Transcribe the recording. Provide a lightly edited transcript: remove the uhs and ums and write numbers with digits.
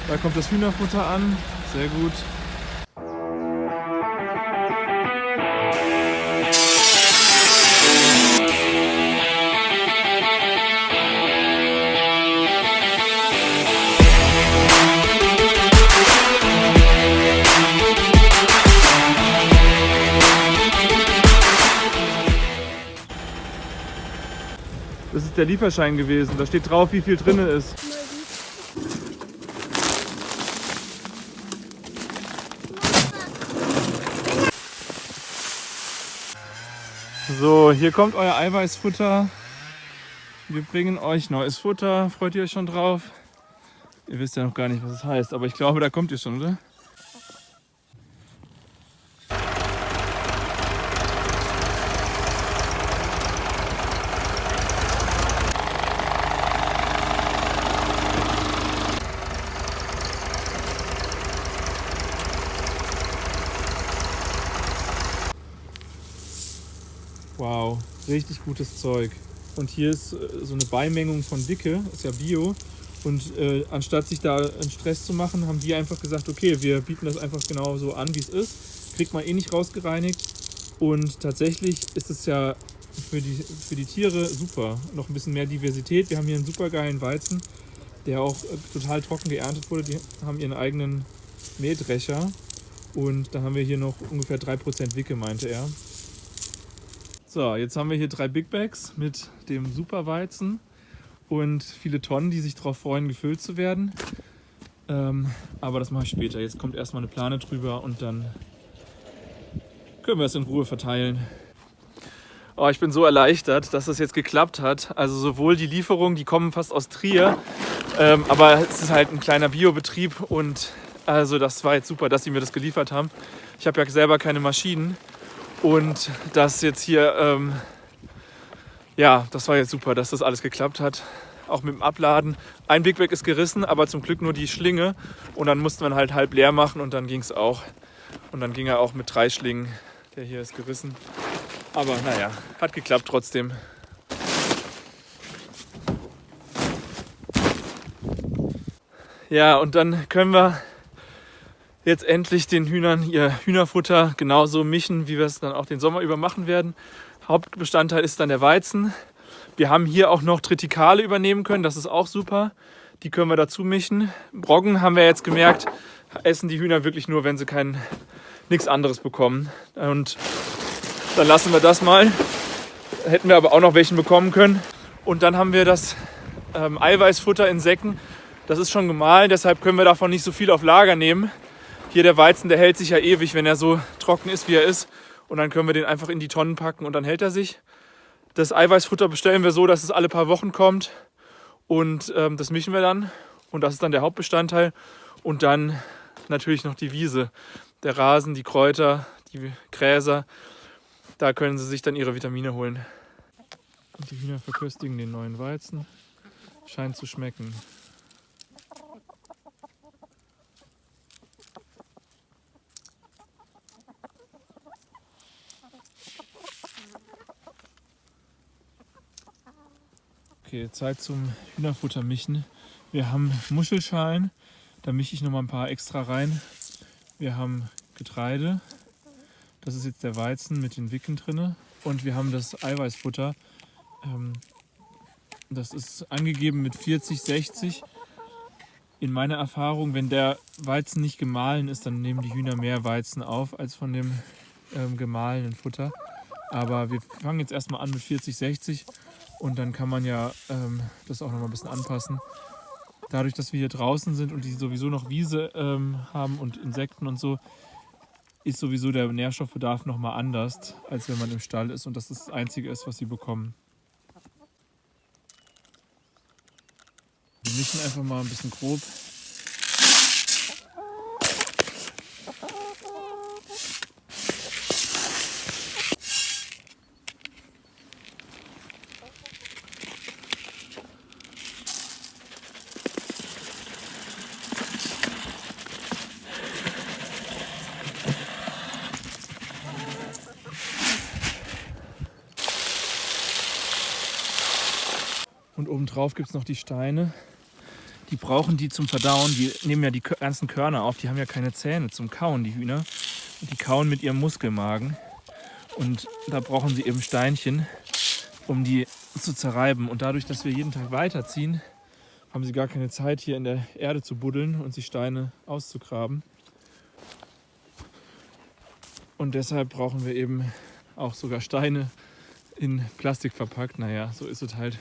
Da kommt das Hühnerfutter an. Sehr gut. Das ist der Lieferschein gewesen. Da steht drauf, wie viel drin ist. So, hier kommt euer Eiweißfutter. Wir bringen euch neues Futter. Freut ihr euch schon drauf? Ihr wisst ja noch gar nicht, was es heißt, aber ich glaube, da kommt ihr schon, oder? Wow, richtig gutes Zeug. Und hier ist so eine Beimengung von Dicke, ist ja Bio. Und anstatt sich da einen Stress zu machen, haben die einfach gesagt, okay, wir bieten das einfach genau so an, wie es ist. Kriegt man eh nicht rausgereinigt. Und tatsächlich ist es ja für die Tiere super. Noch ein bisschen mehr Diversität. Wir haben hier einen super geilen Weizen, der auch total trocken geerntet wurde. Die haben ihren eigenen Mähdrescher. Und dann haben wir hier noch ungefähr 3% Wicke, meinte er. So, jetzt haben wir hier 3 Big Bags mit dem Superweizen und viele Tonnen, die sich darauf freuen, gefüllt zu werden. Aber das mache ich später. Jetzt kommt erstmal eine Plane drüber und dann können wir es in Ruhe verteilen. Oh, ich bin so erleichtert, dass das jetzt geklappt hat. Also sowohl die Lieferungen, die kommen fast aus Trier, aber es ist halt ein kleiner Biobetrieb und also das war jetzt super, dass sie mir das geliefert haben. Ich habe ja selber keine Maschinen. Und das jetzt hier, ja, das war jetzt super, dass das alles geklappt hat. Auch mit dem Abladen. Ein Big Bag ist gerissen, aber zum Glück nur die Schlinge. Und dann musste man halt halb leer machen und dann ging es auch. Und dann ging er auch mit 3 Schlingen. Der hier ist gerissen. Aber naja, hat geklappt trotzdem. Ja, und dann können wir jetzt endlich den Hühnern ihr Hühnerfutter genauso mischen, wie wir es dann auch den Sommer über machen werden. Hauptbestandteil ist dann der Weizen. Wir haben hier auch noch Tritikale übernehmen können, das ist auch super. Die können wir dazu mischen. Roggen haben wir jetzt gemerkt, essen die Hühner wirklich nur, wenn sie nichts anderes bekommen. Und dann lassen wir das mal. Hätten wir aber auch noch welchen bekommen können. Und dann haben wir das Eiweißfutter in Säcken. Das ist schon gemahlen, deshalb können wir davon nicht so viel auf Lager nehmen. Hier der Weizen, der hält sich ja ewig, wenn er so trocken ist, wie er ist. Und dann können wir den einfach in die Tonnen packen und dann hält er sich. Das Eiweißfutter bestellen wir so, dass es alle paar Wochen kommt. Und das mischen wir dann. Und das ist dann der Hauptbestandteil. Und dann natürlich noch die Wiese. Der Rasen, die Kräuter, die Gräser. Da können sie sich dann ihre Vitamine holen. Und die Hühner verköstigen den neuen Weizen. Scheint zu schmecken. Okay, Zeit zum Hühnerfutter mischen. Wir haben Muschelschalen, da mische ich noch mal ein paar extra rein. Wir haben Getreide, das ist jetzt der Weizen mit den Wicken drin. Und wir haben das Eiweißfutter, das ist angegeben mit 40, 60. In meiner Erfahrung, wenn der Weizen nicht gemahlen ist, dann nehmen die Hühner mehr Weizen auf als von dem gemahlenen Futter. Aber wir fangen jetzt erstmal an mit 40, 60. Und dann kann man ja das auch noch mal ein bisschen anpassen. Dadurch, dass wir hier draußen sind und die sowieso noch Wiese haben und Insekten und so, ist sowieso der Nährstoffbedarf noch mal anders, als wenn man im Stall ist und das das Einzige ist, was sie bekommen. Wir mischen einfach mal ein bisschen grob. Und obendrauf gibt es noch die Steine. Die brauchen die zum Verdauen, die nehmen ja die ganzen Körner auf, die haben ja keine Zähne zum Kauen, die Hühner. Und die kauen mit ihrem Muskelmagen. Und da brauchen sie eben Steinchen, um die zu zerreiben. Und dadurch, dass wir jeden Tag weiterziehen, haben sie gar keine Zeit, hier in der Erde zu buddeln und sich Steine auszugraben. Und deshalb brauchen wir eben auch sogar Steine in Plastik verpackt. Naja, so ist es halt.